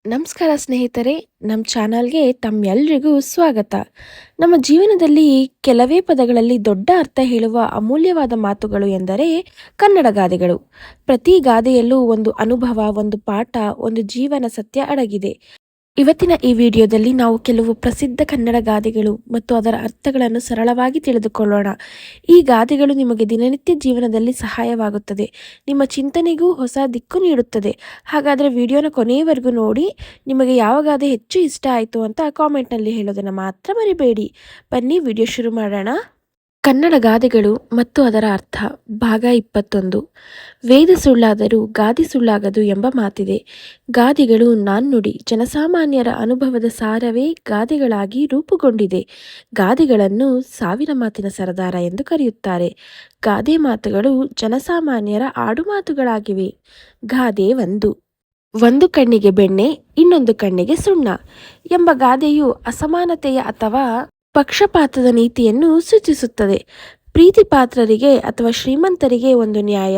ನಮಸ್ಕಾರ ಸ್ನೇಹಿತರೆ, ನಮ್ಮ ಚಾನಲ್ಗೆ ತಮ್ಮೆಲ್ಲರಿಗೂ ಸ್ವಾಗತ. ನಮ್ಮ ಜೀವನದಲ್ಲಿ ಕೆಲವೇ ಪದಗಳಲ್ಲಿ ದೊಡ್ಡ ಅರ್ಥ ಹೇಳುವ ಅಮೂಲ್ಯವಾದ ಮಾತುಗಳು ಎಂದರೆ ಕನ್ನಡ ಗಾದೆಗಳು. ಪ್ರತಿ ಗಾದೆಯಲ್ಲೂ ಒಂದು ಅನುಭವ, ಒಂದು ಪಾಠ, ಒಂದು ಜೀವನ ಸತ್ಯ ಅಡಗಿದೆ. ಇವತ್ತಿನ ಈ ವಿಡಿಯೋದಲ್ಲಿ ನಾವು ಕೆಲವು ಪ್ರಸಿದ್ಧ ಕನ್ನಡ ಗಾದೆಗಳು ಮತ್ತು ಅದರ ಅರ್ಥಗಳನ್ನು ಸರಳವಾಗಿ ತಿಳಿದುಕೊಳ್ಳೋಣ. ಈ ಗಾದೆಗಳು ನಿಮಗೆ ದಿನನಿತ್ಯ ಜೀವನದಲ್ಲಿ ಸಹಾಯವಾಗುತ್ತದೆ, ನಿಮ್ಮ ಚಿಂತನೆಗೂ ಹೊಸ ದಿಕ್ಕು ನೀಡುತ್ತದೆ. ಹಾಗಾದರೆ ವಿಡಿಯೋನ ಕೊನೆಯವರೆಗೂ ನೋಡಿ. ನಿಮಗೆ ಯಾವ ಗಾದೆ ಹೆಚ್ಚು ಇಷ್ಟ ಆಯಿತು ಅಂತ ಕಾಮೆಂಟ್ನಲ್ಲಿ ಹೇಳೋದನ್ನು ಮಾತ್ರ ಮರಿಬೇಡಿ. ಬನ್ನಿ ವಿಡಿಯೋ ಶುರು ಮಾಡೋಣ. ಕನ್ನಡ ಗಾದೆಗಳು ಮತ್ತು ಅದರ ಅರ್ಥ ಭಾಗ 21. ವೇದ ಸುಳ್ಳಾದರೂ ಗಾದೆ ಸುಳ್ಳಾಗದು ಎಂಬ ಮಾತಿದೆ. ಗಾದೆಗಳು ನಾಣ್ಣುಡಿ, ಜನಸಾಮಾನ್ಯರ ಅನುಭವದ ಸಾರವೇ ಗಾದೆಗಳಾಗಿ ರೂಪುಗೊಂಡಿದೆ. ಗಾದೆಗಳನ್ನು ಸಾವಿರ ಮಾತಿನ ಸರದಾರ ಎಂದು ಕರೆಯುತ್ತಾರೆ. ಗಾದೆ ಮಾತುಗಳು ಜನಸಾಮಾನ್ಯರ ಆಡುಮಾತುಗಳಾಗಿವೆ. ಗಾದೆ 1. ಒಂದು ಕಣ್ಣಿಗೆ ಬೆಣ್ಣೆ, ಇನ್ನೊಂದು ಕಣ್ಣಿಗೆ ಸುಣ್ಣ ಎಂಬ ಗಾದೆಯು ಅಸಮಾನತೆಯ ಅಥವಾ ಪಕ್ಷಪಾತದ ನೀತಿಯನ್ನು ಸೂಚಿಸುತ್ತದೆ. ಪ್ರೀತಿ ಪಾತ್ರರಿಗೆ ಅಥವಾ ಶ್ರೀಮಂತರಿಗೆ ಒಂದು ನ್ಯಾಯ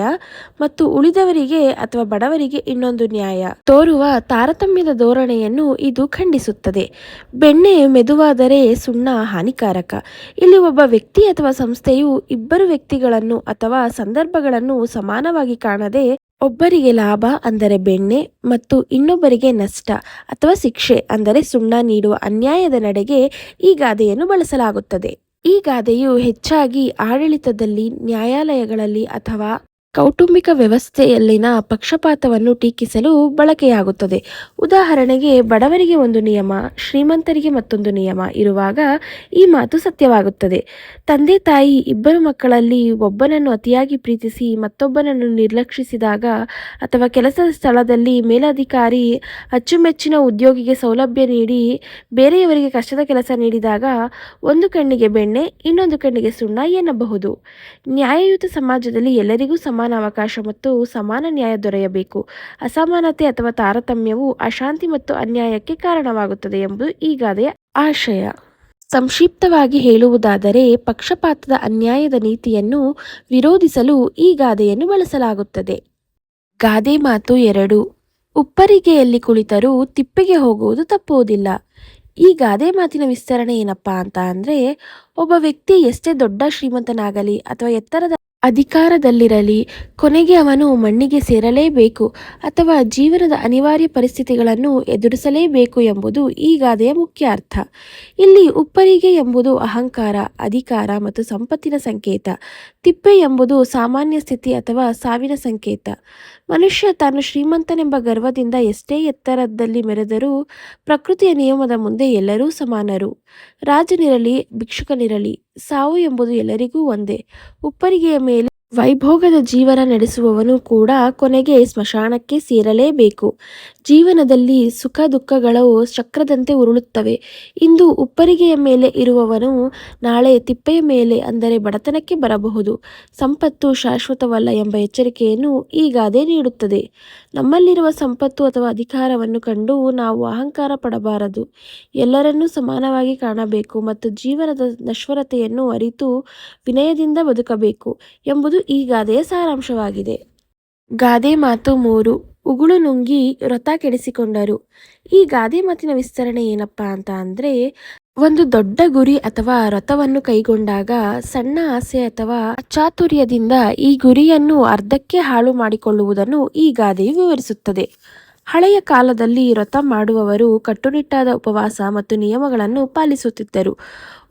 ಮತ್ತು ಉಳಿದವರಿಗೆ ಅಥವಾ ಬಡವರಿಗೆ ಇನ್ನೊಂದು ನ್ಯಾಯ ತೋರುವ ತಾರತಮ್ಯದ ಧೋರಣೆಯನ್ನು ಇದು ಖಂಡಿಸುತ್ತದೆ. ಬೆಣ್ಣೆ ಮೆದುವಾದರೆ ಸುಣ್ಣ ಹಾನಿಕಾರಕ. ಇಲ್ಲಿ ಒಬ್ಬ ವ್ಯಕ್ತಿ ಅಥವಾ ಸಂಸ್ಥೆಯು ಇಬ್ಬರು ವ್ಯಕ್ತಿಗಳನ್ನು ಅಥವಾ ಸಂದರ್ಭಗಳನ್ನು ಸಮಾನವಾಗಿ ಕಾಣದೆ ಒಬ್ಬರಿಗೆ ಲಾಭ ಅಂದರೆ ಬೆಣ್ಣೆ ಮತ್ತು ಇನ್ನೊಬ್ಬರಿಗೆ ನಷ್ಟ ಅಥವಾ ಶಿಕ್ಷೆ ಅಂದರೆ ಸುಣ್ಣ ನೀಡುವ ಅನ್ಯಾಯದ ನಡೆಗೆ ಈ ಗಾದೆಯನ್ನು ಬಳಸಲಾಗುತ್ತದೆ. ಈ ಗಾದೆಯು ಹೆಚ್ಚಾಗಿ ಆಡಳಿತದಲ್ಲಿ, ನ್ಯಾಯಾಲಯಗಳಲ್ಲಿ ಅಥವಾ ಕೌಟುಂಬಿಕ ವ್ಯವಸ್ಥೆಯಲ್ಲಿನ ಪಕ್ಷಪಾತವನ್ನು ಟೀಕಿಸಲು ಬಳಕೆಯಾಗುತ್ತದೆ. ಉದಾಹರಣೆಗೆ, ಬಡವರಿಗೆ ಒಂದು ನಿಯಮ, ಶ್ರೀಮಂತರಿಗೆ ಮತ್ತೊಂದು ನಿಯಮ ಇರುವಾಗ ಈ ಮಾತು ಸತ್ಯವಾಗುತ್ತದೆ. ತಂದೆ ತಾಯಿ ಇಬ್ಬರು ಮಕ್ಕಳಲ್ಲಿ ಒಬ್ಬನನ್ನು ಅತಿಯಾಗಿ ಪ್ರೀತಿಸಿ ಮತ್ತೊಬ್ಬನನ್ನು ನಿರ್ಲಕ್ಷಿಸಿದಾಗ, ಅಥವಾ ಕೆಲಸದ ಸ್ಥಳದಲ್ಲಿ ಮೇಲಧಿಕಾರಿ ಅಚ್ಚುಮೆಚ್ಚಿನ ಉದ್ಯೋಗಿಗೆ ಸೌಲಭ್ಯ ನೀಡಿ ಬೇರೆಯವರಿಗೆ ಕಷ್ಟದ ಕೆಲಸ ನೀಡಿದಾಗ ಒಂದು ಕಣ್ಣಿಗೆ ಬೆಣ್ಣೆ, ಇನ್ನೊಂದು ಕಣ್ಣಿಗೆ ಸುಣ್ಣ ಎನ್ನಬಹುದು. ನ್ಯಾಯಯುತ ಸಮಾಜದಲ್ಲಿ ಎಲ್ಲರಿಗೂ ಸಮಾನ ಅವಕಾಶ ಮತ್ತು ಸಮಾನ ನ್ಯಾಯ ದೊರೆಯಬೇಕು. ಅಸಮಾನತೆ ಅಥವಾ ತಾರತಮ್ಯವು ಅಶಾಂತಿ ಮತ್ತು ಅನ್ಯಾಯಕ್ಕೆ ಕಾರಣವಾಗುತ್ತದೆ ಎಂಬುದು ಈ ಗಾದೆಯ ಆಶಯ. ಸಂಕ್ಷಿಪ್ತವಾಗಿ ಹೇಳುವುದಾದರೆ, ಪಕ್ಷಪಾತದ ಅನ್ಯಾಯದ ನೀತಿಯನ್ನು ವಿರೋಧಿಸಲು ಈ ಗಾದೆಯನ್ನು ಬಳಸಲಾಗುತ್ತದೆ. ಗಾದೆ ಮಾತು 2. ಉಪ್ಪರಿಗೆಯಲ್ಲಿ ಕುಳಿತರೂ ತಿಪ್ಪೆಗೆ ಹೋಗುವುದು ತಪ್ಪುವುದಿಲ್ಲ. ಈ ಗಾದೆ ಮಾತಿನ ವಿಸ್ತರಣೆ ಏನಪ್ಪಾ ಅಂತ ಅಂದರೆ, ಒಬ್ಬ ವ್ಯಕ್ತಿ ಎಷ್ಟೇ ದೊಡ್ಡ ಶ್ರೀಮಂತನಾಗಲಿ ಅಥವಾ ಎತ್ತರದ ಅಧಿಕಾರದಲ್ಲಿರಲಿ, ಕೊನೆಗೆ ಅವನು ಮಣ್ಣಿಗೆ ಸೇರಲೇಬೇಕು ಅಥವಾ ಜೀವನದ ಅನಿವಾರ್ಯ ಪರಿಸ್ಥಿತಿಗಳನ್ನು ಎದುರಿಸಲೇಬೇಕು ಎಂಬುದು ಈ ಗಾದೆಯ ಮುಖ್ಯ ಅರ್ಥ. ಇಲ್ಲಿ ಉಪ್ಪರಿಗೆ ಎಂಬುದು ಅಹಂಕಾರ, ಅಧಿಕಾರ ಮತ್ತು ಸಂಪತ್ತಿನ ಸಂಕೇತ. ತಿಪ್ಪೆ ಎಂಬುದು ಸಾಮಾನ್ಯ ಸ್ಥಿತಿ ಅಥವಾ ಸಾವಿನ ಸಂಕೇತ. ಮನುಷ್ಯ ತಾನು ಶ್ರೀಮಂತನೆಂಬ ಗರ್ವದಿಂದ ಎಷ್ಟೇ ಎತ್ತರದಲ್ಲಿ ಮೆರೆದರೂ ಪ್ರಕೃತಿಯ ನಿಯಮದ ಮುಂದೆ ಎಲ್ಲರೂ ಸಮಾನರು. ರಾಜನಿರಲಿ ಭಿಕ್ಷುಕನಿರಲಿ, ಸಾವು ಎಂಬುದು ಎಲ್ಲರಿಗೂ ಒಂದೇ. ಉಪ್ಪರಿಗೆಯ ಮೇಲೆ ವೈಭೋಗದ ಜೀವನ ನಡೆಸುವವನು ಕೂಡ ಕೊನೆಗೆ ಸ್ಮಶಾನಕ್ಕೆ ಸೇರಲೇಬೇಕು. ಜೀವನದಲ್ಲಿ ಸುಖ ದುಃಖಗಳು ಚಕ್ರದಂತೆ ಉರುಳುತ್ತವೆ. ಇಂದು ಉಪ್ಪರಿಗೆಯ ಮೇಲೆ ಇರುವವನು ನಾಳೆ ತಿಪ್ಪೆಯ ಮೇಲೆ ಅಂದರೆ ಬಡತನಕ್ಕೆ ಬರಬಹುದು. ಸಂಪತ್ತು ಶಾಶ್ವತವಲ್ಲ ಎಂಬ ಎಚ್ಚರಿಕೆಯನ್ನು ಈ ಗಾದೆ ನೀಡುತ್ತದೆ. ನಮ್ಮಲ್ಲಿರುವ ಸಂಪತ್ತು ಅಥವಾ ಅಧಿಕಾರವನ್ನು ಕಂಡು ನಾವು ಅಹಂಕಾರ ಪಡಬಾರದು. ಎಲ್ಲರನ್ನೂ ಸಮಾನವಾಗಿ ಕಾಣಬೇಕು ಮತ್ತು ಜೀವನದ ನಶ್ವರತೆಯನ್ನು ಅರಿತು ವಿನಯದಿಂದ ಬದುಕಬೇಕು ಎಂಬುದು ಈ ಗಾದೆಯ ಸಾರಾಂಶವಾಗಿದೆ. ಗಾದೆ ಮಾತು 3. ಉಗುಳು ನುಂಗಿ ವ್ರತ ಕೆಡಿಸಿಕೊಂಡರು. ಈ ಗಾದೆ ಮಾತಿನ ವಿಸ್ತರಣೆ ಏನಪ್ಪಾ ಅಂತ ಅಂದರೆ, ಒಂದು ದೊಡ್ಡ ಗುರಿ ಅಥವಾ ವ್ರತವನ್ನು ಕೈಗೊಂಡಾಗ ಸಣ್ಣ ಆಸೆ ಅಥವಾ ಅಚಾತುರ್ಯದಿಂದ ಈ ಗುರಿಯನ್ನು ಅರ್ಧಕ್ಕೆ ಹಾಳು ಮಾಡಿಕೊಳ್ಳುವುದನ್ನು ಈ ಗಾದೆಯು ವಿವರಿಸುತ್ತದೆ. ಹಳೆಯ ಕಾಲದಲ್ಲಿ ವ್ರತ ಮಾಡುವವರು ಕಟ್ಟುನಿಟ್ಟಾದ ಉಪವಾಸ ಮತ್ತು ನಿಯಮಗಳನ್ನು ಪಾಲಿಸುತ್ತಿದ್ದರು.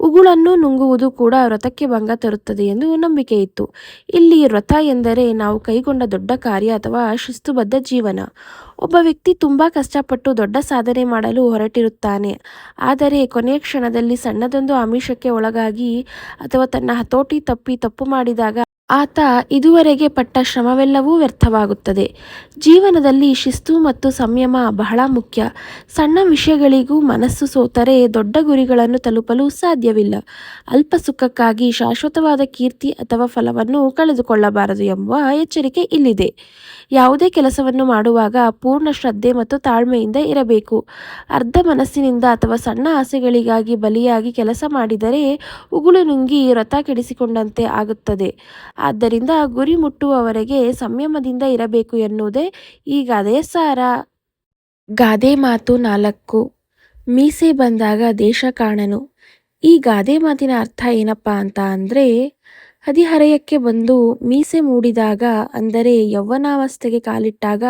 ಉಗುಳನ್ನು ನುಂಗುವುದು ಕೂಡ ವ್ರತಕ್ಕೆ ಭಂಗ ತರುತ್ತದೆ ಎಂದು ನಂಬಿಕೆ ಇತ್ತು. ಇಲ್ಲಿ ವ್ರತ ಎಂದರೆ ನಾವು ಕೈಗೊಂಡ ದೊಡ್ಡ ಕಾರ್ಯ ಅಥವಾ ಶಿಸ್ತುಬದ್ಧ ಜೀವನ. ಒಬ್ಬ ವ್ಯಕ್ತಿ ತುಂಬಾ ಕಷ್ಟಪಟ್ಟು ದೊಡ್ಡ ಸಾಧನೆ ಮಾಡಲು ಹೊರಟಿರುತ್ತಾನೆ. ಆದರೆ ಕೊನೆಯ ಕ್ಷಣದಲ್ಲಿ ಸಣ್ಣದೊಂದು ಆಮಿಷಕ್ಕೆ ಒಳಗಾಗಿ ಅಥವಾ ತನ್ನ ಹತೋಟಿ ತಪ್ಪಿ ತಪ್ಪು ಮಾಡಿದಾಗ ಆತ ಇದುವರೆಗೆ ಪಟ್ಟ ಶ್ರಮವೆಲ್ಲವೂ ವ್ಯರ್ಥವಾಗುತ್ತದೆ. ಜೀವನದಲ್ಲಿ ಶಿಸ್ತು ಮತ್ತು ಸಂಯಮ ಬಹಳ ಮುಖ್ಯ. ಸಣ್ಣ ವಿಷಯಗಳಿಗೂ ಮನಸ್ಸು ಸೋತರೆ ದೊಡ್ಡ ಗುರಿಗಳನ್ನು ತಲುಪಲು ಸಾಧ್ಯವಿಲ್ಲ. ಅಲ್ಪ ಸುಖಕ್ಕಾಗಿ ಶಾಶ್ವತವಾದ ಕೀರ್ತಿ ಅಥವಾ ಫಲವನ್ನು ಕಳೆದುಕೊಳ್ಳಬಾರದು ಎಂಬ ಎಚ್ಚರಿಕೆ ಇಲ್ಲಿದೆ. ಯಾವುದೇ ಕೆಲಸವನ್ನು ಮಾಡುವಾಗ ಪೂರ್ಣ ಶ್ರದ್ಧೆ ಮತ್ತು ತಾಳ್ಮೆಯಿಂದ ಇರಬೇಕು. ಅರ್ಧ ಮನಸ್ಸಿನಿಂದ ಅಥವಾ ಸಣ್ಣ ಆಸೆಗಳಿಗಾಗಿ ಬಲಿಯಾಗಿ ಕೆಲಸ ಮಾಡಿದರೆ ಉಗುಳು ನುಂಗಿ ವ್ರತ ಕೆಡಿಸಿಕೊಂಡಂತೆ ಆಗುತ್ತದೆ. ಆದ್ದರಿಂದ ಗುರಿ ಮುಟ್ಟುವವರೆಗೆ ಸಂಯಮದಿಂದ ಇರಬೇಕು ಎನ್ನುವುದೇ ಈ ಗಾದೆಯ ಸಾರ. ಗಾದೆ ಮಾತು 4. ಮೀಸೆ ಬಂದಾಗ ದೇಶ ಕಾಣನು. ಈ ಗಾದೆ ಮಾತಿನ ಅರ್ಥ ಏನಪ್ಪಾ ಅಂತ ಅಂದರೆ, ಹದಿಹರೆಯಕ್ಕೆ ಬಂದು ಮೀಸೆ ಮೂಡಿದಾಗ, ಅಂದರೆ ಯೌವನಾವಸ್ಥೆಗೆ ಕಾಲಿಟ್ಟಾಗ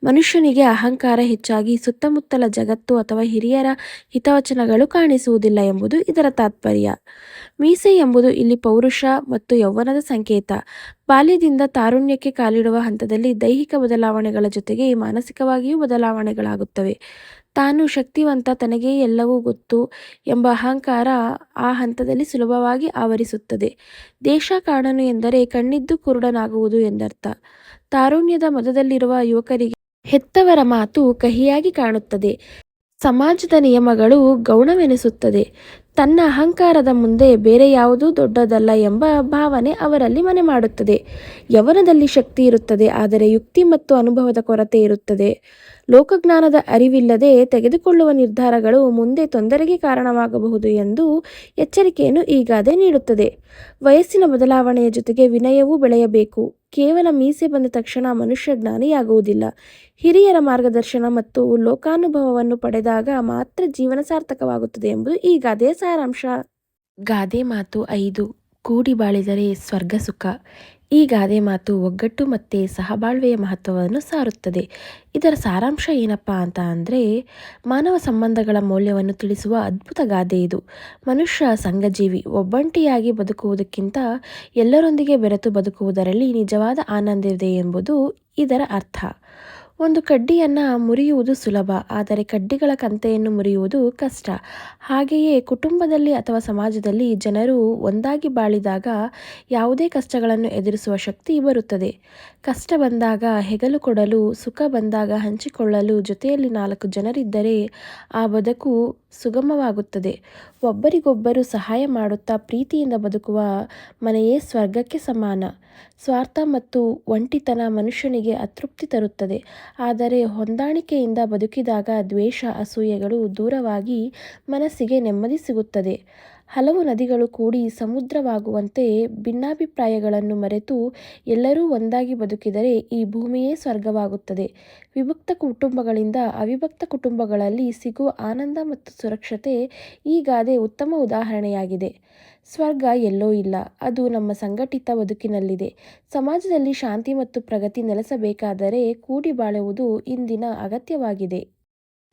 ಮನುಷ್ಯನಿಗೆ ಅಹಂಕಾರ ಹೆಚ್ಚಾಗಿ ಸುತ್ತಮುತ್ತಲ ಜಗತ್ತು ಅಥವಾ ಹಿರಿಯರ ಹಿತವಚನಗಳು ಕಾಣಿಸುವುದಿಲ್ಲ ಎಂಬುದು ಇದರ ತಾತ್ಪರ್ಯ. ಮೀಸೆ ಎಂಬುದು ಇಲ್ಲಿ ಪೌರುಷ ಮತ್ತು ಯೌವನದ ಸಂಕೇತ. ಬಾಲ್ಯದಿಂದ ತಾರುಣ್ಯಕ್ಕೆ ಕಾಲಿಡುವ ಹಂತದಲ್ಲಿ ದೈಹಿಕ ಬದಲಾವಣೆಗಳ ಜೊತೆಗೆ ಮಾನಸಿಕವಾಗಿಯೂ ಬದಲಾವಣೆಗಳಾಗುತ್ತವೆ. ತಾನು ಶಕ್ತಿವಂತ, ತನಗೇ ಎಲ್ಲವೂ ಗೊತ್ತು ಎಂಬ ಅಹಂಕಾರ ಆ ಹಂತದಲ್ಲಿ ಸುಲಭವಾಗಿ ಆವರಿಸುತ್ತದೆ. ದೇಶ ಕಾಣನು ಎಂದರೆ ಕಣ್ಣಿದ್ದು ಕುರುಡನಾಗುವುದು ಎಂದರ್ಥ. ತಾರುಣ್ಯದ ಮದದಲ್ಲಿರುವ ಯುವಕರಿಗೆ ಹೆತ್ತವರ ಮಾತು ಕಹಿಯಾಗಿ ಕಾಣುತ್ತದೆ. ಸಮಾಜದ ನಿಯಮಗಳು ಗೌಣವೆನಿಸುತ್ತದೆ. ತನ್ನ ಅಹಂಕಾರದ ಮುಂದೆ ಬೇರೆ ಯಾವುದೂ ದೊಡ್ಡದಲ್ಲ ಎಂಬ ಭಾವನೆ ಅವರಲ್ಲಿ ಮನೆ ಮಾಡುತ್ತದೆ. ಯೌವನದಲ್ಲಿ ಶಕ್ತಿ ಇರುತ್ತದೆ, ಆದರೆ ಯುಕ್ತಿ ಮತ್ತು ಅನುಭವದ ಕೊರತೆ ಇರುತ್ತದೆ. ಲೋಕಜ್ಞಾನದ ಅರಿವಿಲ್ಲದೆ ತೆಗೆದುಕೊಳ್ಳುವ ನಿರ್ಧಾರಗಳು ಮುಂದೆ ತೊಂದರೆಗೆ ಕಾರಣವಾಗಬಹುದು ಎಂದು ಎಚ್ಚರಿಕೆಯನ್ನು ಈ ಗಾದೆ ನೀಡುತ್ತದೆ. ವಯಸ್ಸಿನ ಬದಲಾವಣೆಯ ಜೊತೆಗೆ ವಿನಯವೂ ಬೆಳೆಯಬೇಕು. ಕೇವಲ ಮೀಸೆ ಬಂದ ತಕ್ಷಣ ಮನುಷ್ಯ ಜ್ಞಾನಿಯಾಗುವುದಿಲ್ಲ. ಹಿರಿಯರ ಮಾರ್ಗದರ್ಶನ ಮತ್ತು ಲೋಕಾನುಭವವನ್ನು ಪಡೆದಾಗ ಮಾತ್ರ ಜೀವನ ಸಾರ್ಥಕವಾಗುತ್ತದೆ ಎಂಬುದು ಈ ಗಾದೆಯ ಸಾರಾಂಶ. ಗಾದೆ ಮಾತು 5. ಕೂಡಿ ಬಾಳಿದರೆ ಸ್ವರ್ಗ ಸುಖ. ಈ ಗಾದೆ ಮಾತು ಒಗ್ಗಟ್ಟು ಮತ್ತು ಸಹಬಾಳ್ವೆಯ ಮಹತ್ವವನ್ನು ಸಾರುತ್ತದೆ. ಇದರ ಸಾರಾಂಶ ಏನಪ್ಪಾ ಅಂತ ಅಂದರೆ, ಮಾನವ ಸಂಬಂಧಗಳ ಮೌಲ್ಯವನ್ನು ತಿಳಿಸುವ ಅದ್ಭುತ ಗಾದೆ ಇದು. ಮನುಷ್ಯ ಸಂಘಜೀವಿ. ಒಬ್ಬಂಟಿಯಾಗಿ ಬದುಕುವುದಕ್ಕಿಂತ ಎಲ್ಲರೊಂದಿಗೆ ಬೆರೆತು ಬದುಕುವುದರಲ್ಲಿ ನಿಜವಾದ ಆನಂದವಿದೆ ಎಂಬುದು ಇದರ ಅರ್ಥ. ಒಂದು ಕಡ್ಡಿಯನ್ನು ಮುರಿಯುವುದು ಸುಲಭ, ಆದರೆ ಕಡ್ಡಿಗಳ ಕಂತೆಯನ್ನು ಮುರಿಯುವುದು ಕಷ್ಟ. ಹಾಗೆಯೇ ಕುಟುಂಬದಲ್ಲಿ ಅಥವಾ ಸಮಾಜದಲ್ಲಿ ಜನರು ಒಂದಾಗಿ ಬಾಳಿದಾಗ ಯಾವುದೇ ಕಷ್ಟಗಳನ್ನು ಎದುರಿಸುವ ಶಕ್ತಿ ಬರುತ್ತದೆ. ಕಷ್ಟ ಬಂದಾಗ ಹೆಗಲು ಕೊಡಲು, ಸುಖ ಬಂದಾಗ ಹಂಚಿಕೊಳ್ಳಲು ಜೊತೆಯಲ್ಲಿ 4 ಜನರಿದ್ದರೆ ಆ ಬದುಕು ಸುಗಮವಾಗುತ್ತದೆ. ಒಬ್ಬರಿಗೊಬ್ಬರು ಸಹಾಯ ಮಾಡುತ್ತಾ ಪ್ರೀತಿಯಿಂದ ಬದುಕುವ ಮನೆಯೇ ಸ್ವರ್ಗಕ್ಕೆ ಸಮಾನ. ಸ್ವಾರ್ಥ ಮತ್ತು ಒಂಟಿತನ ಮನುಷ್ಯನಿಗೆ ಅತೃಪ್ತಿ ತರುತ್ತದೆ, ಆದರೆ ಹೊಂದಾಣಿಕೆಯಿಂದ ಬದುಕಿದಾಗ ದ್ವೇಷ, ಅಸೂಯೆಗಳು ದೂರವಾಗಿ ಮನಸ್ಸಿಗೆ ನೆಮ್ಮದಿ ಸಿಗುತ್ತದೆ. ಹಲವು ನದಿಗಳು ಕೂಡಿ ಸಮುದ್ರವಾಗುವಂತೆ ಭಿನ್ನಾಭಿಪ್ರಾಯಗಳನ್ನು ಮರೆತು ಎಲ್ಲರೂ ಒಂದಾಗಿ ಬದುಕಿದರೆ ಈ ಭೂಮಿಯೇ ಸ್ವರ್ಗವಾಗುತ್ತದೆ. ವಿಭಕ್ತ ಕುಟುಂಬಗಳಿಂದ ಅವಿಭಕ್ತ ಕುಟುಂಬಗಳಲ್ಲಿ ಸಿಗುವ ಆನಂದ ಮತ್ತು ಸುರಕ್ಷತೆ ಈ ಗಾದೆ ಉತ್ತಮ ಉದಾಹರಣೆಯಾಗಿದೆ. ಸ್ವರ್ಗ ಎಲ್ಲೋ ಇಲ್ಲ, ಅದು ನಮ್ಮ ಸಂಘಟಿತ ಬದುಕಿನಲ್ಲಿದೆ. ಸಮಾಜದಲ್ಲಿ ಶಾಂತಿ ಮತ್ತು ಪ್ರಗತಿ ನೆಲೆಸಬೇಕಾದರೆ ಕೂಡಿ ಬಾಳುವುದು ಇಂದಿನ ಅಗತ್ಯವಾಗಿದೆ.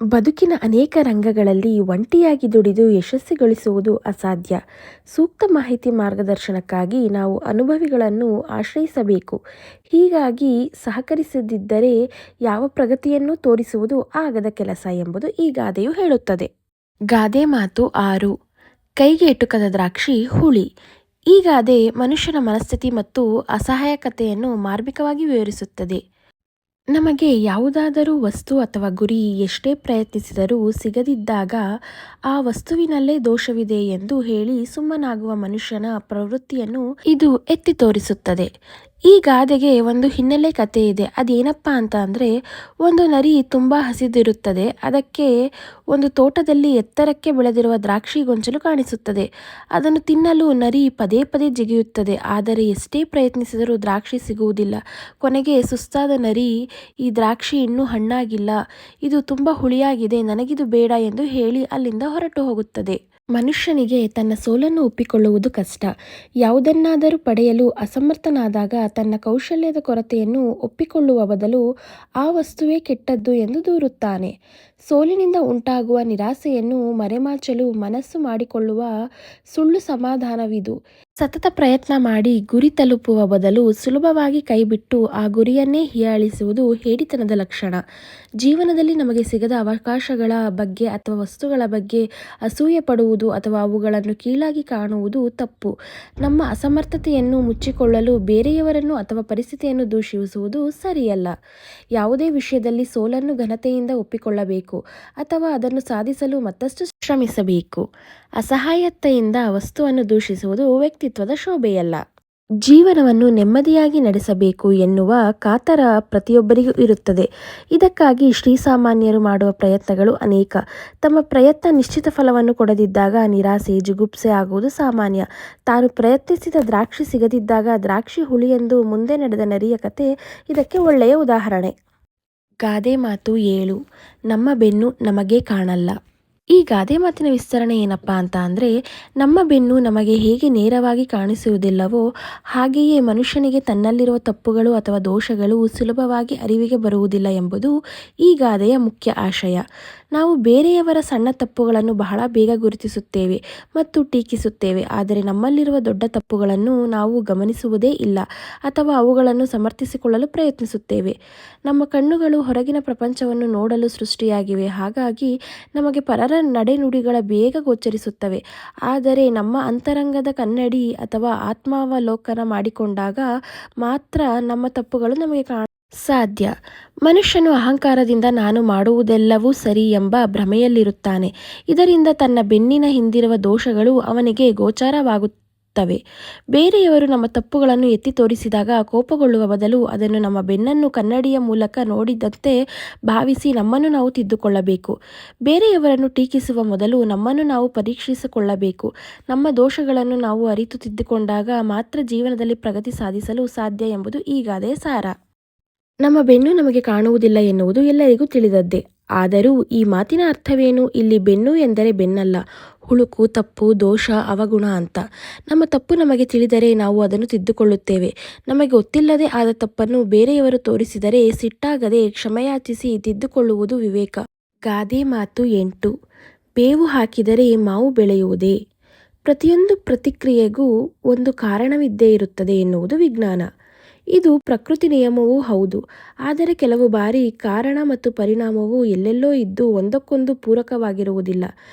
ಬದುಕಿನ ಅನೇಕ ರಂಗಗಳಲ್ಲಿ ಒಂಟಿಯಾಗಿ ದುಡಿದು ಯಶಸ್ವಿಗೊಳಿಸುವುದು ಅಸಾಧ್ಯ. ಸೂಕ್ತ ಮಾಹಿತಿ ಮಾರ್ಗದರ್ಶನಕ್ಕಾಗಿ ನಾವು ಅನುಭವಿಗಳನ್ನು ಆಶ್ರಯಿಸಬೇಕು. ಹೀಗಾಗಿ ಸಹಕರಿಸದಿದ್ದರೆ ಯಾವ ಪ್ರಗತಿಯನ್ನು ತೋರಿಸುವುದು ಆಗದ ಕೆಲಸ ಎಂಬುದು ಈ ಗಾದೆಯು ಹೇಳುತ್ತದೆ. ಗಾದೆ ಮಾತು 6. ಕೈಗೆ ಎಟುಕದ ದ್ರಾಕ್ಷಿ ಹುಳಿ. ಈ ಗಾದೆ ಮನುಷ್ಯನ ಮನಸ್ಥಿತಿ ಮತ್ತು ಅಸಹಾಯಕತೆಯನ್ನು ಮಾರ್ಮಿಕವಾಗಿ ವಿವರಿಸುತ್ತದೆ. ನಮಗೆ ಯಾವುದಾದರೂ ವಸ್ತು ಅಥವಾ ಗುರಿ ಎಷ್ಟೇ ಪ್ರಯತ್ನಿಸಿದರೂ ಸಿಗದಿದ್ದಾಗ ಆ ವಸ್ತುವಿನಲ್ಲೇ ದೋಷವಿದೆ ಎಂದು ಹೇಳಿ ಸುಮ್ಮನಾಗುವ ಮನುಷ್ಯನ ಪ್ರವೃತ್ತಿಯನ್ನು ಇದು ಎತ್ತಿ ತೋರಿಸುತ್ತದೆ. ಈ ಗಾದೆಗೆ ಒಂದು ಹಿನ್ನೆಲೆ ಕಥೆ ಇದೆ. ಅದೇನಪ್ಪಾ ಅಂತ ಅಂದರೆ, ಒಂದು ನರಿ ತುಂಬ ಹಸಿದಿರುತ್ತದೆ. ಅದಕ್ಕೆ ಒಂದು ತೋಟದಲ್ಲಿ ಎತ್ತರಕ್ಕೆ ಬೆಳೆದಿರುವ ದ್ರಾಕ್ಷಿ ಗೊಂಚಲು ಕಾಣಿಸುತ್ತದೆ. ಅದನ್ನು ತಿನ್ನಲು ನರಿ ಪದೇ ಪದೇ ಜಿಗಿಯುತ್ತದೆ, ಆದರೆ ಎಷ್ಟೇ ಪ್ರಯತ್ನಿಸಿದರೂ ದ್ರಾಕ್ಷಿ ಸಿಗುವುದಿಲ್ಲ. ಕೊನೆಗೆ ಸುಸ್ತಾದ ನರಿ, ಈ ದ್ರಾಕ್ಷಿ ಇನ್ನೂ ಹಣ್ಣಾಗಿಲ್ಲ, ಇದು ತುಂಬ ಹುಳಿಯಾಗಿದೆ, ನನಗಿದು ಬೇಡ ಎಂದು ಹೇಳಿ ಅಲ್ಲಿಂದ ಹೊರಟು ಹೋಗುತ್ತದೆ. ಮನುಷ್ಯನಿಗೆ ತನ್ನ ಸೋಲನ್ನು ಒಪ್ಪಿಕೊಳ್ಳುವುದು ಕಷ್ಟ. ಯಾವುದನ್ನಾದರೂ ಪಡೆಯಲು ಅಸಮರ್ಥನಾದಾಗ ತನ್ನ ಕೌಶಲ್ಯದ ಕೊರತೆಯನ್ನು ಒಪ್ಪಿಕೊಳ್ಳುವ ಬದಲು ಆ ವಸ್ತುವೇ ಕೆಟ್ಟದ್ದು ಎಂದು ದೂರುತ್ತಾನೆ. ಸೋಲಿನಿಂದ ಉಂಟಾಗುವ ನಿರಾಸೆಯನ್ನು ಮರೆಮಾಚಲು ಮನಸ್ಸು ಮಾಡಿಕೊಳ್ಳುವ ಸುಳ್ಳು ಸಮಾಧಾನವಿದು. ಸತತ ಪ್ರಯತ್ನ ಮಾಡಿ ಗುರಿ ತಲುಪುವ ಬದಲು ಸುಲಭವಾಗಿ ಕೈಬಿಟ್ಟು ಆ ಗುರಿಯನ್ನೇ ಹೀಯಾಳಿಸುವುದು ಹೇಡಿತನದ ಲಕ್ಷಣ. ಜೀವನದಲ್ಲಿ ನಮಗೆ ಸಿಗದ ಅವಕಾಶಗಳ ಬಗ್ಗೆ ಅಥವಾ ವಸ್ತುಗಳ ಬಗ್ಗೆ ಅಸೂಯೆ ಪಡುವುದು ಅಥವಾ ಅವುಗಳನ್ನು ಕೀಳಾಗಿ ಕಾಣುವುದು ತಪ್ಪು. ನಮ್ಮ ಅಸಮರ್ಥತೆಯನ್ನು ಮುಚ್ಚಿಕೊಳ್ಳಲು ಬೇರೆಯವರನ್ನು ಅಥವಾ ಪರಿಸ್ಥಿತಿಯನ್ನು ದೂಷಿಸುವುದು ಸರಿಯಲ್ಲ. ಯಾವುದೇ ವಿಷಯದಲ್ಲಿ ಸೋಲನ್ನು ಘನತೆಯಿಂದ ಒಪ್ಪಿಕೊಳ್ಳಬೇಕು ಅಥವಾ ಅದನ್ನು ಸಾಧಿಸಲು ಮತ್ತಷ್ಟು ಶ್ರಮಿಸಬೇಕು. ಅಸಹಾಯತೆಯಿಂದ ವಸ್ತುವನ್ನು ದೂಷಿಸುವುದು ವ್ಯಕ್ತಿತ್ವದ ಶೋಭೆಯಲ್ಲ. ಜೀವನವನ್ನು ನೆಮ್ಮದಿಯಾಗಿ ನಡೆಸಬೇಕು ಎನ್ನುವ ಕಾತರ ಪ್ರತಿಯೊಬ್ಬರಿಗೂ ಇರುತ್ತದೆ. ಇದಕ್ಕಾಗಿ ಶ್ರೀಸಾಮಾನ್ಯರು ಮಾಡುವ ಪ್ರಯತ್ನಗಳು ಅನೇಕ. ತಮ್ಮ ಪ್ರಯತ್ನ ನಿಶ್ಚಿತ ಫಲವನ್ನು ಕೊಡದಿದ್ದಾಗ ನಿರಾಸೆ, ಜುಗುಪ್ಸೆ ಆಗುವುದು ಸಾಮಾನ್ಯ. ತಾನು ಪ್ರಯತ್ನಿಸಿದ ದ್ರಾಕ್ಷಿ ಸಿಗದಿದ್ದಾಗ ದ್ರಾಕ್ಷಿ ಹುಳಿಯೆಂದು ಮುಂದೆ ನಡೆದ ನರಿಯ ಕತೆ ಇದಕ್ಕೆ ಒಳ್ಳೆಯ ಉದಾಹರಣೆ. ಗಾದೆ ಮಾತು 7. ನಮ್ಮ ಬೆನ್ನು ನಮಗೆ ಕಾಣಲ್ಲ. ಈ ಗಾದೆ ಮಾತಿನ ವಿಸ್ತರಣೆ ಏನಪ್ಪಾ ಅಂತ ಅಂದರೆ, ನಮ್ಮ ಬೆನ್ನು ನಮಗೆ ಹೇಗೆ ನೇರವಾಗಿ ಕಾಣಿಸುವುದಿಲ್ಲವೋ ಹಾಗೆಯೇ ಮನುಷ್ಯನಿಗೆ ತನ್ನಲ್ಲಿರುವ ತಪ್ಪುಗಳು ಅಥವಾ ದೋಷಗಳು ಸುಲಭವಾಗಿ ಅರಿವಿಗೆ ಬರುವುದಿಲ್ಲ ಎಂಬುದು ಈ ಗಾದೆಯ ಮುಖ್ಯ ಆಶಯ. ನಾವು ಬೇರೆಯವರ ಸಣ್ಣ ತಪ್ಪುಗಳನ್ನು ಬಹಳ ಬೇಗ ಗುರುತಿಸುತ್ತೇವೆ ಮತ್ತು ಟೀಕಿಸುತ್ತೇವೆ, ಆದರೆ ನಮ್ಮಲ್ಲಿರುವ ದೊಡ್ಡ ತಪ್ಪುಗಳನ್ನು ನಾವು ಗಮನಿಸುವುದೇ ಇಲ್ಲ ಅಥವಾ ಅವುಗಳನ್ನು ಸಮರ್ಥಿಸಿಕೊಳ್ಳಲು ಪ್ರಯತ್ನಿಸುತ್ತೇವೆ. ನಮ್ಮ ಕಣ್ಣುಗಳು ಹೊರಗಿನ ಪ್ರಪಂಚವನ್ನು ನೋಡಲು ಸೃಷ್ಟಿಯಾಗಿವೆ, ಹಾಗಾಗಿ ನಮಗೆ ಪರರ ನಡೆನುಡಿಗಳ ಬೇಗ ಗೋಚರಿಸುತ್ತವೆ. ಆದರೆ ನಮ್ಮ ಅಂತರಂಗದ ಕನ್ನಡಿ ಅಥವಾ ಆತ್ಮಾವಲೋಕನ ಮಾಡಿಕೊಂಡಾಗ ಮಾತ್ರ ನಮ್ಮ ತಪ್ಪುಗಳು ನಮಗೆ ಸಾಧ್ಯ. ಮನುಷ್ಯನು ಅಹಂಕಾರದಿಂದ ನಾನು ಮಾಡುವುದೆಲ್ಲವೂ ಸರಿ ಎಂಬ ಭ್ರಮೆಯಲ್ಲಿರುತ್ತಾನೆ. ಇದರಿಂದ ತನ್ನ ಬೆನ್ನಿನ ಹಿಂದಿರುವ ದೋಷಗಳು ಅವನಿಗೆ ಗೋಚರವಾಗುತ್ತವೆ. ಬೇರೆಯವರು ನಮ್ಮ ತಪ್ಪುಗಳನ್ನು ಎತ್ತಿ ತೋರಿಸಿದಾಗ ಕೋಪಗೊಳ್ಳುವ ಬದಲು ಅದನ್ನು ನಮ್ಮ ಬೆನ್ನನ್ನು ಕನ್ನಡಿಯ ಮೂಲಕ ನೋಡಿದಂತೆ ಭಾವಿಸಿ ನಮ್ಮನ್ನು ನಾವು ತಿದ್ದುಕೊಳ್ಳಬೇಕು. ಬೇರೆಯವರನ್ನು ಟೀಕಿಸುವ ಮೊದಲು ನಮ್ಮನ್ನು ನಾವು ಪರೀಕ್ಷಿಸಿಕೊಳ್ಳಬೇಕು. ನಮ್ಮ ದೋಷಗಳನ್ನು ನಾವು ಅರಿತು ತಿದ್ದುಕೊಂಡಾಗ ಮಾತ್ರ ಜೀವನದಲ್ಲಿ ಪ್ರಗತಿ ಸಾಧಿಸಲು ಸಾಧ್ಯ ಎಂಬುದು ಈ ಗಾದೆಯ ಸಾರ. ನಮ್ಮ ಬೆನ್ನು ನಮಗೆ ಕಾಣುವುದಿಲ್ಲ ಎನ್ನುವುದು ಎಲ್ಲರಿಗೂ ತಿಳಿದದ್ದೇ. ಆದರೂ ಈ ಮಾತಿನ ಅರ್ಥವೇನು? ಇಲ್ಲಿ ಬೆನ್ನು ಎಂದರೆ ಬೆನ್ನಲ್ಲ, ಹುಳುಕು, ತಪ್ಪು, ದೋಷ, ಅವಗುಣ ಅಂತ. ನಮ್ಮ ತಪ್ಪು ನಮಗೆ ತಿಳಿದರೆ ನಾವು ಅದನ್ನು ತಿದ್ದುಕೊಳ್ಳುತ್ತೇವೆ. ನಮಗೆ ಗೊತ್ತಿಲ್ಲದೆ ಆದ ತಪ್ಪನ್ನು ಬೇರೆಯವರು ತೋರಿಸಿದರೆ ಸಿಟ್ಟಾಗದೆ ಕ್ಷಮೆಯಾಚಿಸಿ ತಿದ್ದುಕೊಳ್ಳುವುದು ವಿವೇಕ. ಗಾದೆ ಮಾತು 8. ಬೇವು ಹಾಕಿದರೆ ಮಾವು ಬೆಳೆಯುವುದೇ? ಪ್ರತಿಯೊಂದು ಪ್ರತಿಕ್ರಿಯೆಗೂ ಒಂದು ಕಾರಣವಿದ್ದೇ ಇರುತ್ತದೆ ಎನ್ನುವುದು ವಿಜ್ಞಾನ. ಇದು ಪ್ರಕೃತಿ ನಿಯಮವೂ ಹೌದು. ಆದರೆ ಕೆಲವು ಬಾರಿ ಕಾರಣ ಮತ್ತು ಪರಿಣಾಮವು ಎಲ್ಲೆಲ್ಲೋ ಇದ್ದು ಒಂದಕ್ಕೊಂದು ಪೂರಕವಾಗಿರುವುದಿಲ್ಲ.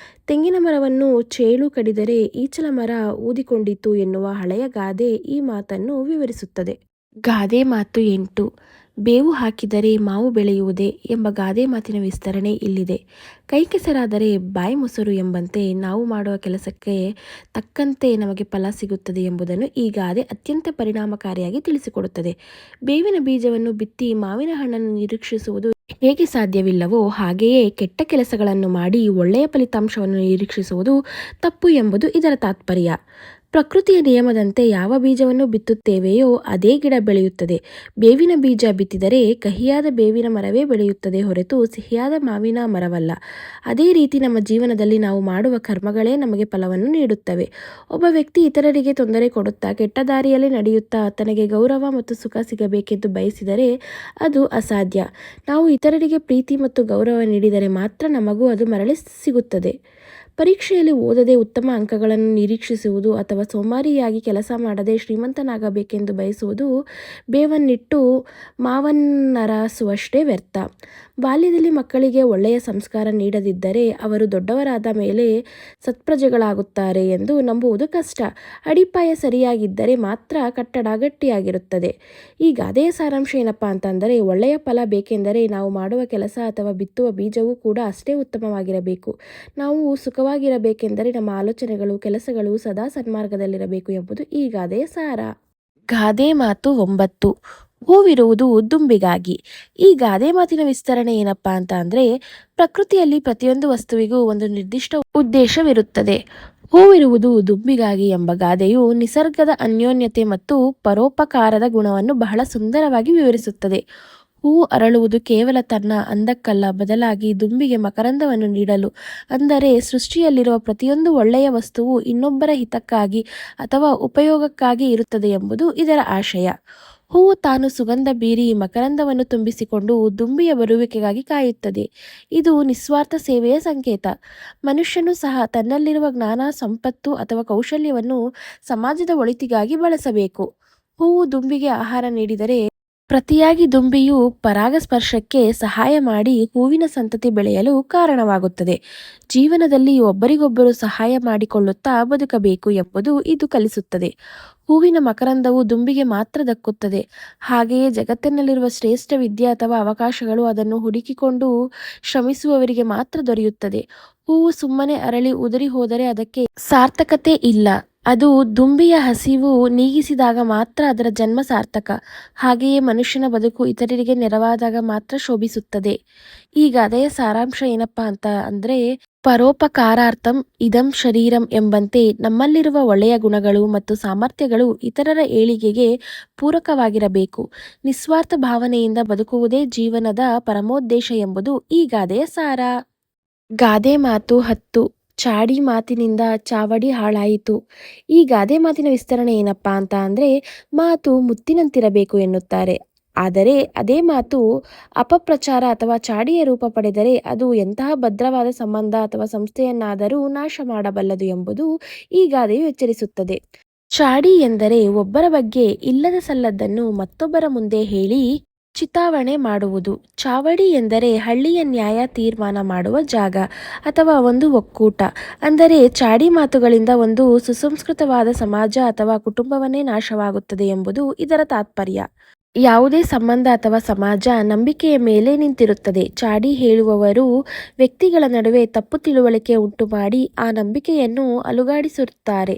ತೆಂಗಿನ ಮರವನ್ನು ಚೇಳು ಕಡಿದರೆ ಈಚಲ ಮರ ಊದಿಕೊಂಡಿತು ಎನ್ನುವ ಹಳೆಯ ಗಾದೆ ಈ ಮಾತನ್ನು ವಿವರಿಸುತ್ತದೆ. ಗಾದೆ ಮಾತು 8. ಬೇವು ಹಾಕಿದರೆ ಮಾವು ಬೆಳೆಯುವುದೇ ಎಂಬ ಗಾದೆ ಮಾತಿನ ವಿಸ್ತರಣೆ ಇಲ್ಲಿದೆ. ಕೈ ಕೆಸರಾದರೆ ಬಾಯಿ ಮೊಸರು ಎಂಬಂತೆ ನಾವು ಮಾಡುವ ಕೆಲಸಕ್ಕೆ ತಕ್ಕಂತೆ ನಮಗೆ ಫಲ ಸಿಗುತ್ತದೆ ಎಂಬುದನ್ನು ಈ ಗಾದೆ ಅತ್ಯಂತ ಪರಿಣಾಮಕಾರಿಯಾಗಿ ತಿಳಿಸಿಕೊಡುತ್ತದೆ. ಬೇವಿನ ಬೀಜವನ್ನು ಬಿತ್ತಿ ಮಾವಿನ ಹಣ್ಣನ್ನು ನಿರೀಕ್ಷಿಸುವುದು ಹೇಗೆ ಸಾಧ್ಯವಿಲ್ಲವೋ ಹಾಗೆಯೇ ಕೆಟ್ಟ ಕೆಲಸಗಳನ್ನು ಮಾಡಿ ಒಳ್ಳೆಯ ಫಲಿತಾಂಶವನ್ನು ನಿರೀಕ್ಷಿಸುವುದು ತಪ್ಪು ಎಂಬುದು ಇದರ ತಾತ್ಪರ್ಯ. ಪ್ರಕೃತಿಯ ನಿಯಮದಂತೆ ಯಾವ ಬೀಜವನ್ನು ಬಿತ್ತುತ್ತೇವೆಯೋ ಅದೇ ಗಿಡ ಬೆಳೆಯುತ್ತದೆ. ಬೇವಿನ ಬೀಜ ಬಿತ್ತಿದರೆ ಕಹಿಯಾದ ಬೇವಿನ ಮರವೇ ಬೆಳೆಯುತ್ತದೆ ಹೊರತು ಸಿಹಿಯಾದ ಮಾವಿನ ಮರವಲ್ಲ. ಅದೇ ರೀತಿ ನಮ್ಮ ಜೀವನದಲ್ಲಿ ನಾವು ಮಾಡುವ ಕರ್ಮಗಳೇ ನಮಗೆ ಫಲವನ್ನು ನೀಡುತ್ತವೆ. ಒಬ್ಬ ವ್ಯಕ್ತಿ ಇತರರಿಗೆ ತೊಂದರೆ ಕೊಡುತ್ತಾ ಕೆಟ್ಟ ದಾರಿಯಲ್ಲಿ ನಡೆಯುತ್ತಾ ತನಗೆ ಗೌರವ ಮತ್ತು ಸುಖ ಸಿಗಬೇಕೆಂದು ಬಯಸಿದರೆ ಅದು ಅಸಾಧ್ಯ. ನಾವು ಇತರರಿಗೆ ಪ್ರೀತಿ ಮತ್ತು ಗೌರವ ನೀಡಿದರೆ ಮಾತ್ರ ನಮಗೂ ಅದು ಮರಳಿ ಸಿಗುತ್ತದೆ. ಪರೀಕ್ಷೆಯಲ್ಲಿ ಓದದೆ ಉತ್ತಮ ಅಂಕಗಳನ್ನು ನಿರೀಕ್ಷಿಸುವುದು ಅಥವಾ ಸೋಮಾರಿಯಾಗಿ ಕೆಲಸ ಮಾಡದೆ ಶ್ರೀಮಂತನಾಗಬೇಕೆಂದು ಬಯಸುವುದು ಬೇವನ್ನಿಟ್ಟು ಮಾವನ್ನರಸುವಷ್ಟೇ ವ್ಯರ್ಥ. ಬಾಲ್ಯದಲ್ಲಿ ಮಕ್ಕಳಿಗೆ ಒಳ್ಳೆಯ ಸಂಸ್ಕಾರ ನೀಡದಿದ್ದರೆ ಅವರು ದೊಡ್ಡವರಾದ ಮೇಲೆ ಸತ್ಪ್ರಜೆಗಳಾಗುತ್ತಾರೆ ಎಂದು ನಂಬುವುದು ಕಷ್ಟ. ಅಡಿಪಾಯ ಸರಿಯಾಗಿದ್ದರೆ ಮಾತ್ರ ಕಟ್ಟಡ ಗಟ್ಟಿಯಾಗಿರುತ್ತದೆ. ಈ ಗಾದೆಯ ಸಾರಾಂಶ ಏನಪ್ಪಾ ಅಂತಂದರೆ, ಒಳ್ಳೆಯ ಫಲ ಬೇಕೆಂದರೆ ನಾವು ಮಾಡುವ ಕೆಲಸ ಅಥವಾ ಬಿತ್ತುವ ಬೀಜವೂ ಕೂಡ ಅಷ್ಟೇ ಉತ್ತಮವಾಗಿರಬೇಕು. ನಾವು ಸುಖವಾಗಿರಬೇಕೆಂದರೆ ನಮ್ಮ ಆಲೋಚನೆಗಳು, ಕೆಲಸಗಳು ಸದಾ ಸನ್ಮಾರ್ಗದಲ್ಲಿರಬೇಕು ಎಂಬುದು ಈ ಗಾದೆಯ ಸಾರ. ಗಾದೆ ಮಾತು 9. ಹೂವಿರುವುದು ದುಂಬಿಗಾಗಿ. ಈ ಗಾದೆ ಮಾತಿನ ವಿಸ್ತರಣೆ ಏನಪ್ಪಾ ಅಂತ ಅಂದರೆ, ಪ್ರಕೃತಿಯಲ್ಲಿ ಪ್ರತಿಯೊಂದು ವಸ್ತುವಿಗೂ ಒಂದು ನಿರ್ದಿಷ್ಟ ಉದ್ದೇಶವಿರುತ್ತದೆ. ಹೂವಿರುವುದು ದುಂಬಿಗಾಗಿ ಎಂಬ ಗಾದೆಯು ನಿಸರ್ಗದ ಅನ್ಯೋನ್ಯತೆ ಮತ್ತು ಪರೋಪಕಾರದ ಗುಣವನ್ನು ಬಹಳ ಸುಂದರವಾಗಿ ವಿವರಿಸುತ್ತದೆ. ಹೂವು ಅರಳುವುದು ಕೇವಲ ತನ್ನ ಅಂದಕ್ಕಲ್ಲ, ಬದಲಾಗಿ ದುಂಬಿಗೆ ಮಕರಂದವನ್ನು ನೀಡಲು. ಅಂದರೆ ಸೃಷ್ಟಿಯಲ್ಲಿರುವ ಪ್ರತಿಯೊಂದು ಒಳ್ಳೆಯ ವಸ್ತುವು ಇನ್ನೊಬ್ಬರ ಹಿತಕ್ಕಾಗಿ ಅಥವಾ ಉಪಯೋಗಕ್ಕಾಗಿ ಇರುತ್ತದೆ ಎಂಬುದು ಇದರ ಆಶಯ. ಹೂವು ತಾನು ಸುಗಂಧ ಬೀರಿ ಮಕರಂದವನ್ನು ತುಂಬಿಸಿಕೊಂಡು ದುಂಬಿಯ ಬರುವಿಕೆಗಾಗಿ ಕಾಯುತ್ತದೆ. ಇದು ನಿಸ್ವಾರ್ಥ ಸೇವೆಯ ಸಂಕೇತ. ಮನುಷ್ಯನು ಸಹ ತನ್ನಲ್ಲಿರುವ ಜ್ಞಾನ, ಸಂಪತ್ತು ಅಥವಾ ಕೌಶಲ್ಯವನ್ನು ಸಮಾಜದ ಒಳಿತಿಗಾಗಿ ಬಳಸಬೇಕು. ಹೂವು ದುಂಬಿಗೆ ಆಹಾರ ನೀಡಿದರೆ ಪ್ರತಿಯಾಗಿ ದುಂಬಿಯು ಪರಾಗಸ್ಪರ್ಶಕ್ಕೆ ಸಹಾಯ ಮಾಡಿ ಹೂವಿನ ಸಂತತಿ ಬೆಳೆಯಲು ಕಾರಣವಾಗುತ್ತದೆ. ಜೀವನದಲ್ಲಿ ಒಬ್ಬರಿಗೊಬ್ಬರು ಸಹಾಯ ಮಾಡಿಕೊಳ್ಳುತ್ತಾ ಬದುಕಬೇಕು ಎಂಬುದು ಇದು ಕಲಿಸುತ್ತದೆ. ಹೂವಿನ ಮಕರಂದವು ದುಂಬಿಗೆ ಮಾತ್ರ ದಕ್ಕುತ್ತದೆ. ಹಾಗೆಯೇ ಜಗತ್ತಿನಲ್ಲಿರುವ ಶ್ರೇಷ್ಠ ವಿದ್ಯೆ ಅಥವಾ ಅವಕಾಶಗಳು ಅದನ್ನು ಹುಡುಕಿಕೊಂಡು ಶ್ರಮಿಸುವವರಿಗೆ ಮಾತ್ರ ದೊರೆಯುತ್ತದೆ. ಹೂವು ಸುಮ್ಮನೆ ಅರಳಿ ಉದುರಿ ಹೋದರೆ ಅದಕ್ಕೆ ಸಾರ್ಥಕತೆ ಇಲ್ಲ. ಅದು ದುಂಬಿಯ ಹಸಿವು ನೀಗಿಸಿದಾಗ ಮಾತ್ರ ಅದರ ಜನ್ಮ ಸಾರ್ಥಕ. ಹಾಗೆಯೇ ಮನುಷ್ಯನ ಬದುಕು ಇತರರಿಗೆ ನೆರವಾದಾಗ ಮಾತ್ರ ಶೋಭಿಸುತ್ತದೆ. ಈ ಗಾದೆಯ ಸಾರಾಂಶ ಏನಪ್ಪಾ ಅಂತ ಅಂದ್ರೆ, ಪರೋಪಕಾರಾರ್ಥಂ ಇದಂ ಶರೀರಂ ಎಂಬಂತೆ ನಮ್ಮಲ್ಲಿರುವ ಒಳ್ಳೆಯ ಗುಣಗಳು ಮತ್ತು ಸಾಮರ್ಥ್ಯಗಳು ಇತರರ ಏಳಿಗೆಗೆ ಪೂರಕವಾಗಿರಬೇಕು. ನಿಸ್ವಾರ್ಥ ಭಾವನೆಯಿಂದ ಬದುಕುವುದೇ ಜೀವನದ ಪರಮೋದ್ದೇಶ ಎಂಬುದು ಈ ಗಾದೆಯ ಸಾರ. ಗಾದೆ ಮಾತು 10. ಚಾಡಿ ಮಾತಿನಿಂದ ಚಾವಡಿ ಹಾಳಾಯಿತು. ಈ ಗಾದೆ ಮಾತಿನ ವಿಸ್ತರಣೆ ಏನಪ್ಪಾ ಅಂತ ಅಂದ್ರೆ, ಮಾತು ಮುತ್ತಿನಂತಿರಬೇಕು ಎನ್ನುತ್ತಾರೆ. ಆದರೆ ಅದೇ ಮಾತು ಅಪಪ್ರಚಾರ ಅಥವಾ ಚಾಡಿಯ ರೂಪ ಪಡೆದರೆ ಅದು ಎಂತಹ ಭದ್ರವಾದ ಸಂಬಂಧ ಅಥವಾ ಸಂಸ್ಥೆಯನ್ನಾದರೂ ನಾಶ ಮಾಡಬಲ್ಲದು ಎಂಬುದು ಈ ಗಾದೆಯು ಎಚ್ಚರಿಸುತ್ತದೆ. ಚಾಡಿ ಎಂದರೆ ಒಬ್ಬರ ಬಗ್ಗೆ ಇಲ್ಲದ ಸಲ್ಲದ್ದನ್ನು ಮತ್ತೊಬ್ಬರ ಮುಂದೆ ಹೇಳಿ ಚಿತಾವಣೆ ಮಾಡುವುದು. ಚಾವಡಿ ಎಂದರೆ ಹಳ್ಳಿಯ ನ್ಯಾಯ ತೀರ್ಮಾನ ಮಾಡುವ ಜಾಗ ಅಥವಾ ಒಂದು ಒಕ್ಕೂಟ. ಅಂದರೆ ಚಾಡಿ ಮಾತುಗಳಿಂದ ಒಂದು ಸುಸಂಸ್ಕೃತವಾದ ಸಮಾಜ ಅಥವಾ ಕುಟುಂಬವನ್ನೇ ನಾಶವಾಗುತ್ತದೆ ಎಂಬುದು ಇದರ ತಾತ್ಪರ್ಯ. ಯಾವುದೇ ಸಂಬಂಧ ಅಥವಾ ಸಮಾಜ ನಂಬಿಕೆಯ ಮೇಲೆ ನಿಂತಿರುತ್ತದೆ. ಚಾಡಿ ಹೇಳುವವರು ವ್ಯಕ್ತಿಗಳ ನಡುವೆ ತಪ್ಪು ತಿಳುವಳಿಕೆ ಉಂಟುಮಾಡಿ ಆ ನಂಬಿಕೆಯನ್ನು ಅಲುಗಾಡಿಸುತ್ತಾರೆ.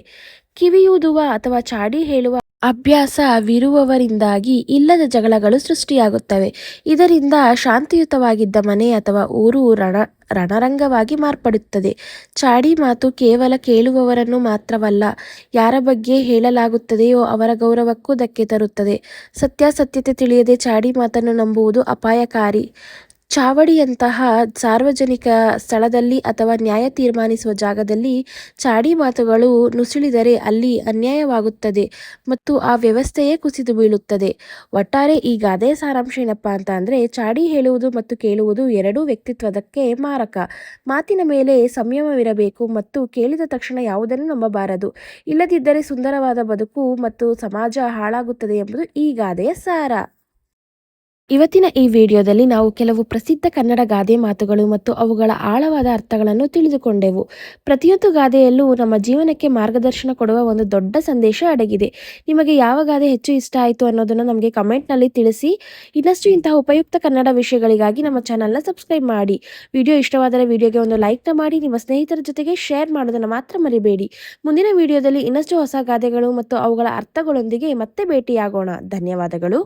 ಕಿವಿಯೂದುವ ಅಥವಾ ಚಾಡಿ ಹೇಳುವ ಅಭ್ಯಾಸವಿರುವವರಿಂದಾಗಿ ಇಲ್ಲದ ಜಗಳಗಳು ಸೃಷ್ಟಿಯಾಗುತ್ತವೆ. ಇದರಿಂದ ಶಾಂತಿಯುತವಾಗಿದ್ದ ಮನೆ ಅಥವಾ ಊರು ರಣರಂಗವಾಗಿ ಮಾರ್ಪಡುತ್ತದೆ. ಚಾಡಿ ಮಾತು ಕೇವಲ ಕೇಳುವವರನ್ನು ಮಾತ್ರವಲ್ಲ, ಯಾರ ಬಗ್ಗೆ ಹೇಳಲಾಗುತ್ತದೆಯೋ ಅವರ ಗೌರವಕ್ಕೂ ಧಕ್ಕೆ ತರುತ್ತದೆ. ಸತ್ಯಾಸತ್ಯತೆ ತಿಳಿಯದೆ ಚಾಡಿ ಮಾತನ್ನು ನಂಬುವುದು ಅಪಾಯಕಾರಿ. ಚಾವಡಿಯಂತಹ ಸಾರ್ವಜನಿಕ ಸ್ಥಳದಲ್ಲಿ ಅಥವಾ ನ್ಯಾಯ ತೀರ್ಮಾನಿಸುವ ಜಾಗದಲ್ಲಿ ಚಾಡಿ ಮಾತುಗಳು ನುಸುಳಿದರೆ ಅಲ್ಲಿ ಅನ್ಯಾಯವಾಗುತ್ತದೆ ಮತ್ತು ಆ ವ್ಯವಸ್ಥೆಯೇ ಕುಸಿದು ಬೀಳುತ್ತದೆ. ಒಟ್ಟಾರೆ ಈ ಗಾದೆಯ ಸಾರಾಂಶ ಏನಪ್ಪಾ ಅಂತ ಅಂದ್ರೆ, ಚಾಡಿ ಹೇಳುವುದು ಮತ್ತು ಕೇಳುವುದು ಎರಡೂ ವ್ಯಕ್ತಿತ್ವದಕ್ಕೆ ಮಾರಕ. ಮಾತಿನ ಮೇಲೆ ಸಂಯಮವಿರಬೇಕು ಮತ್ತು ಕೇಳಿದ ತಕ್ಷಣ ಯಾವುದನ್ನು ನಂಬಬಾರದು. ಇಲ್ಲದಿದ್ದರೆ ಸುಂದರವಾದ ಬದುಕು ಮತ್ತು ಸಮಾಜ ಹಾಳಾಗುತ್ತದೆ ಎಂಬುದು ಈ ಗಾದೆಯ ಸಾರ. ಇವತ್ತಿನ ಈ ವಿಡಿಯೋದಲ್ಲಿ ನಾವು ಕೆಲವು ಪ್ರಸಿದ್ಧ ಕನ್ನಡ ಗಾದೆ ಮಾತುಗಳು ಮತ್ತು ಅವುಗಳ ಆಳವಾದ ಅರ್ಥಗಳನ್ನು ತಿಳಿದುಕೊಂಡೆವು. ಪ್ರತಿಯೊಂದು ಗಾದೆಯಲ್ಲೂ ನಮ್ಮ ಜೀವನಕ್ಕೆ ಮಾರ್ಗದರ್ಶನ ಕೊಡುವ ಒಂದು ದೊಡ್ಡ ಸಂದೇಶ ಅಡಗಿದೆ. ನಿಮಗೆ ಯಾವ ಗಾದೆ ಹೆಚ್ಚು ಇಷ್ಟ ಆಯಿತು ಅನ್ನೋದನ್ನು ನಮಗೆ ಕಮೆಂಟ್ನಲ್ಲಿ ತಿಳಿಸಿ. ಇನ್ನಷ್ಟು ಇಂತಹ ಉಪಯುಕ್ತ ಕನ್ನಡ ವಿಷಯಗಳಿಗಾಗಿ ನಮ್ಮ ಚಾನಲ್ನ ಸಬ್ಸ್ಕ್ರೈಬ್ ಮಾಡಿ. ವಿಡಿಯೋ ಇಷ್ಟವಾದರೆ ವಿಡಿಯೋಗೆ ಒಂದು ಲೈಕ್ನ ಮಾಡಿ, ನಿಮ್ಮ ಸ್ನೇಹಿತರ ಜೊತೆಗೆ ಶೇರ್ ಮಾಡೋದನ್ನು ಮಾತ್ರ ಮರಿಬೇಡಿ. ಮುಂದಿನ ವಿಡಿಯೋದಲ್ಲಿ ಇನ್ನಷ್ಟು ಹೊಸ ಗಾದೆಗಳು ಮತ್ತು ಅವುಗಳ ಅರ್ಥಗಳೊಂದಿಗೆ ಮತ್ತೆ ಭೇಟಿಯಾಗೋಣ. ಧನ್ಯವಾದಗಳು.